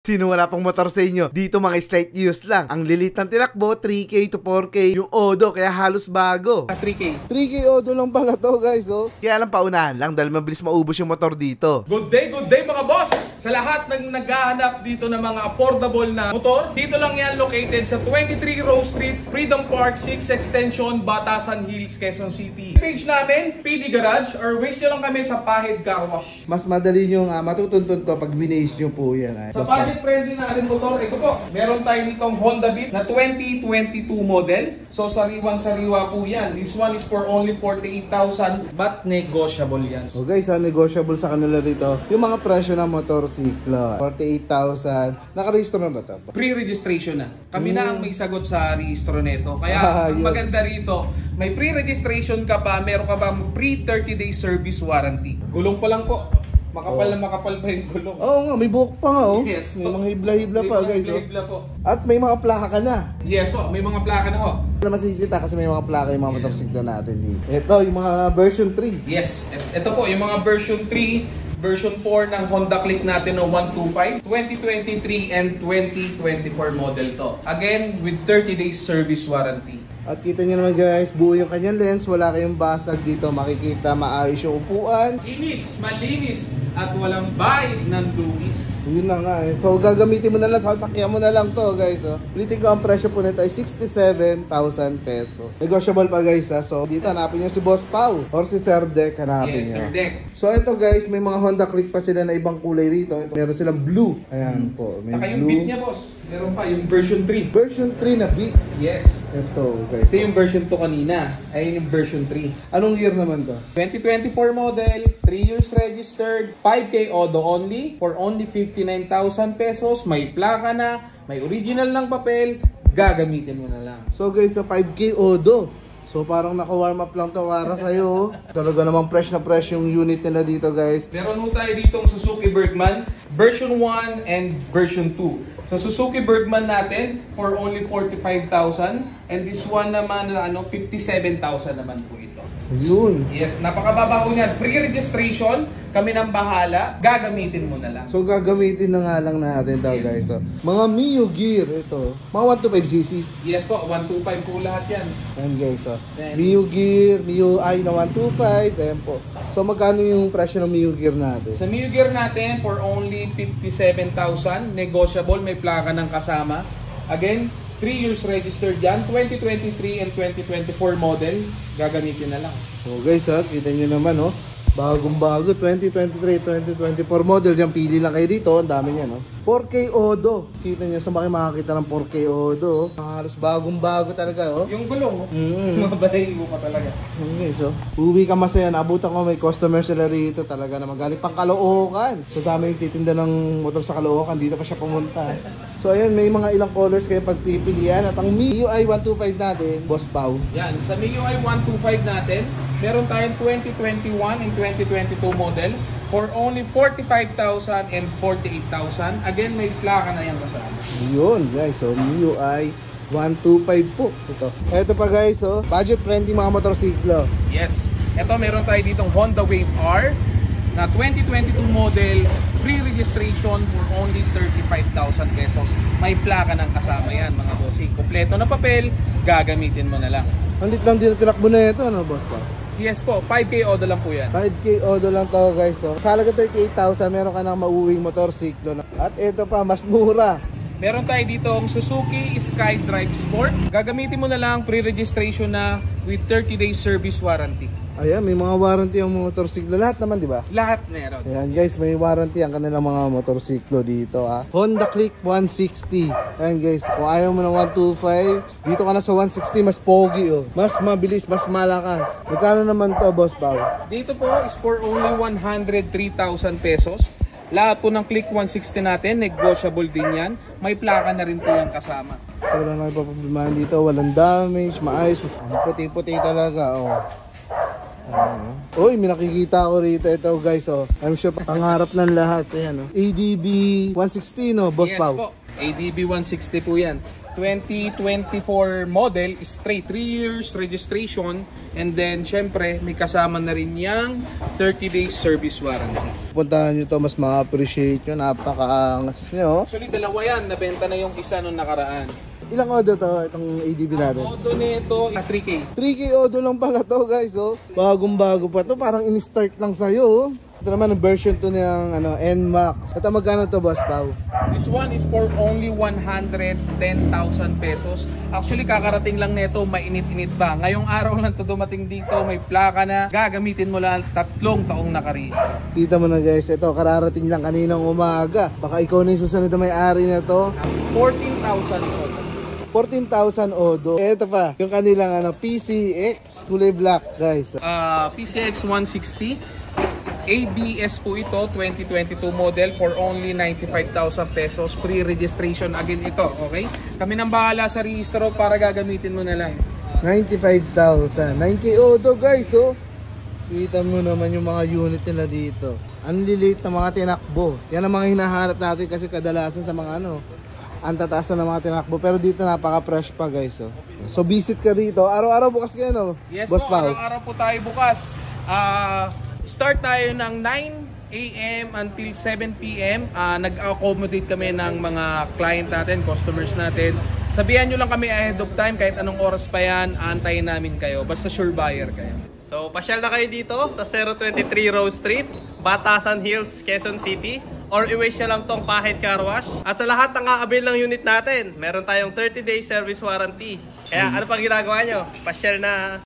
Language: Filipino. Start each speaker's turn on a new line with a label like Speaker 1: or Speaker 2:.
Speaker 1: Sino wala pang motor sa inyo? Dito mga slight use lang. Ang lilit ng tinakbo, 3K to 4K. Yung Odo, kaya halos bago.
Speaker 2: 3K.
Speaker 1: 3K Odo lang pala to guys, oh. Kaya lang paunahan lang dahil mabilis maubos yung motor dito.
Speaker 2: Good day mga boss! Sa lahat ng naghahanap dito ng mga affordable na motor, dito lang yan located sa 23 Rose Street, Freedom Park, 6 Extension, Batasan Hills, Quezon City. Page namin, PD Garage, or waste nyo lang kami sa Pahid Car Wash.
Speaker 1: Mas madali nyo nga matutuntun ko pag binaze nyo po yan.
Speaker 2: Sa budget friendly natin motor, ito po, meron tayo ditong Honda Beat na 2022 model. So sariwang-sariwa po yan. This one is for only 48,000 but negotiable yan.
Speaker 1: So guys, negotiable sa kanila rito yung mga presyo ng motorsiklo. 48,000. Nakarehistro na ba ito?
Speaker 2: Pre-registration na. Kami na ang may sagot sa rehistro nito. Kaya ang maganda rito, may pre-registration ka pa, meron ka ba pre-30 day service warranty. Gulong pa lang po. Makapal na makapal pa yung gulong.
Speaker 1: Oo nga, may buhok pa nga oh.
Speaker 2: Yes.
Speaker 1: May mga hibla-hibla pa guys.
Speaker 2: Hibla po.
Speaker 1: At may mga plaka ka na.
Speaker 2: Yes po, may mga plaka na ho.
Speaker 1: Wala masisita kasi may mga plaka yung mga motorsiklo natin dito. Ito, yung mga version 3.
Speaker 2: Yes, ito po yung mga version 3, version 4 ng Honda Click natin no 125, 2023 and 2024 model to. Again, with 30 days service warranty.
Speaker 1: At kita nyo naman guys, buo yung kanyang lens, wala kayong basag dito, makikita maayos yung upuan.
Speaker 2: Linis, malinis, at walang bayad ng dungis.
Speaker 1: Yun na nga eh. So gagamitin mo na lang, sasakyan mo na lang to guys. Oh. Ulitin ko, ang presyo po nito ay 67,000 pesos. Negotiable pa guys ha. So dito hanapin nyo si Boss Pau or si Sir Deck, hanapin nyo.
Speaker 2: Yes, Sir Deck.
Speaker 1: So ito guys, may mga Honda Click pa sila na ibang kulay rito. Meron silang blue. Ayan po. May
Speaker 2: saka yung
Speaker 1: blue.
Speaker 2: Beat niya boss, meron pa yung version 3.
Speaker 1: Version 3 na Beat.
Speaker 2: Yes.
Speaker 1: Ito guys.
Speaker 2: Ito yung version 2 kanina. Ayun yung version 3.
Speaker 1: Anong year naman to?
Speaker 2: 2024 model, 3 years registered, 5K Odo only, for only 59,000 pesos. May plaka na, may original ng papel, gagamitin mo na lang.
Speaker 1: So guys, sa 5K Odo. So parang naka-warm up lang to para sa'yo. Talaga namang fresh na fresh yung unit nila dito guys.
Speaker 2: Meron mo tayo ditong Suzuki Bergman, version 1 and version 2. Sa Suzuki Bergman natin, for only 45,000. And this one naman, 57,000 naman po ito.
Speaker 1: Yun.
Speaker 2: Yes, napakababa po niyan. Pre-registration, kami nang bahala, gagamitin mo na lang.
Speaker 1: So gagamitin na nga lang natin daw guys. So, mga Mio Gear ito. Mga 125cc.
Speaker 2: Yes po, 125 po lahat yan.
Speaker 1: Ayan guys. So, Mio Gear, Mio I na 125. Ayan po. So magkano yung presyo ng Mio Gear natin?
Speaker 2: Sa Mio Gear natin, for only 57,000. Negotiable, may plaka ng kasama. Again, 3 years registered yan, 2023 and 2024 model, gagamitin na lang.
Speaker 1: So guys ha, kita nyo naman oh, bagong bago, 2023, 2024 model, yan pili lang kayo dito, ang dami yan oh. 4K Odo, kita nyo sa makakita ng 4K Odo, halos bagong bago talaga oh.
Speaker 2: Yung gulong, mabalay mo pa talaga.
Speaker 1: Okay, so uwi ka masaya, naabutan ko may customer sila rito talaga na magaling pang Caloocan. So dami yung titinda ng motor sa Caloocan, dito pa siya pumunta. So ayan, may mga ilang colors kayo pagpipilian. At ang MIUI 125 natin, Boss Pau.
Speaker 2: Yan, sa MIUI 125 natin, meron tayong 2021 and 2022 model for only 45,000 and 48,000. Again, may plaka na yan kasama.
Speaker 1: Yun guys, so MIUI 125 po. Ito pa guys, so budget friendly mga motorsiklo.
Speaker 2: Yes, ito meron tayo ditong Honda Wave R na 2022 model, free registration for only 35,000 pesos. May plaka ng kasama yan mga bossing. Kompleto na papel, gagamitin mo na lang.
Speaker 1: Andit lang din tinakbo na ito, ano Boss Pau?
Speaker 2: Yes po, 5K Odo lang po yan.
Speaker 1: 5K Odo lang to guys. So, sa halaga 38,000, meron ka ng mauuwing motorsiklo. At ito pa, mas mura.
Speaker 2: Meron tayo dito ang Suzuki SkyDrive Sport. Gagamitin mo na lang pre-registration na with 30 days service warranty.
Speaker 1: Ayan, may mga warranty ang motorsiklo. Lahat naman, di ba?
Speaker 2: Lahat meron.
Speaker 1: Ayan guys, may warranty ang kanilang mga motorsiklo dito ha. Honda Click 160. Ayan guys, kung ayaw mo ng 125, dito ka na sa 160, mas pogi oh. Mas mabilis, mas malakas. Magkano naman to, Boss Pau?
Speaker 2: Dito po is for only 103,000 pesos. Lahat po ng Click 160 natin, negotiable din yan. May plaka na rin po yung kasama.
Speaker 1: Wala na ipapabimahan dito, walang damage, maayos. Puti-puti talaga oh. Uy, may nakikita ko rito ito guys oh. I'm sure pangarap ng lahat. Ayan oh. ADB 160 no, Boss Pau.
Speaker 2: Yes po. ADB 160 po yan. 2024 model, straight 3 years registration, and then syempre may kasama na rin yung 30 days service warranty.
Speaker 1: Puntahan nyo to, mas ma-appreciate nyo. Napaka-angas nyo.
Speaker 2: Actually dalawa yan, nabenta na yung isa nung nakaraan.
Speaker 1: Ilang odo to, itong ADB natin?
Speaker 2: Odo nito, 3K.
Speaker 1: 3K odo lang pala to guys, oh. Bagong-bago pa to, parang in-start lang sa'yo, oh. Ito naman ang version to ng NMAX. Ito magkano to, Boss Pao?
Speaker 2: This one is for only 110,000 pesos. Actually, kakarating lang nito, mainit-init pa. Ngayong araw lang to dumating dito, may plaka na. Gagamitin mo lang 3 taong nakarehistro.
Speaker 1: Kita mo na guys, ito kararating lang kaninang umaga. Baka ikaw na yung susunod na may-ari na to.
Speaker 2: 14,000
Speaker 1: 14,000 odo. Ito pa, yung kanilang PCX, kulay black guys.
Speaker 2: PCX 160. ABS po ito, 2022 model for only 95,000 pesos. Pre-registration again ito, okay? Kami nang bahala sa rehistro para gagamitin mo na lang.
Speaker 1: 95,000. 9K odo guys, oh. Kita mo naman yung mga unit nila dito. Unlilate na mga tinakbo. Yan ang mga hinahanap natin kasi kadalasan sa mga ang tataas na ng mga tinakbo. Pero dito napaka-fresh pa guys, oh. So visit ka dito. Araw-araw bukas kayo, no?
Speaker 2: Yes
Speaker 1: Boss
Speaker 2: po,
Speaker 1: Pao.
Speaker 2: araw-araw po tayo bukas. Start tayo ng 9 a.m. until 7 p.m. Nag-accommodate kami ng mga client natin, customers natin. Sabihan nyo lang kami ahead of time, kahit anong oras pa yan, aantayin namin kayo. Basta sure buyer kayo.
Speaker 3: So, pasyal na kayo dito sa 023 Rose Street, Batasan Hills, Quezon City. Or i-wish nyo lang tong Pahit Car Wash. At sa lahat ng kaabil ng unit natin, meron tayong 30-day service warranty. Kaya ano pang ginagawa nyo? Pasyal na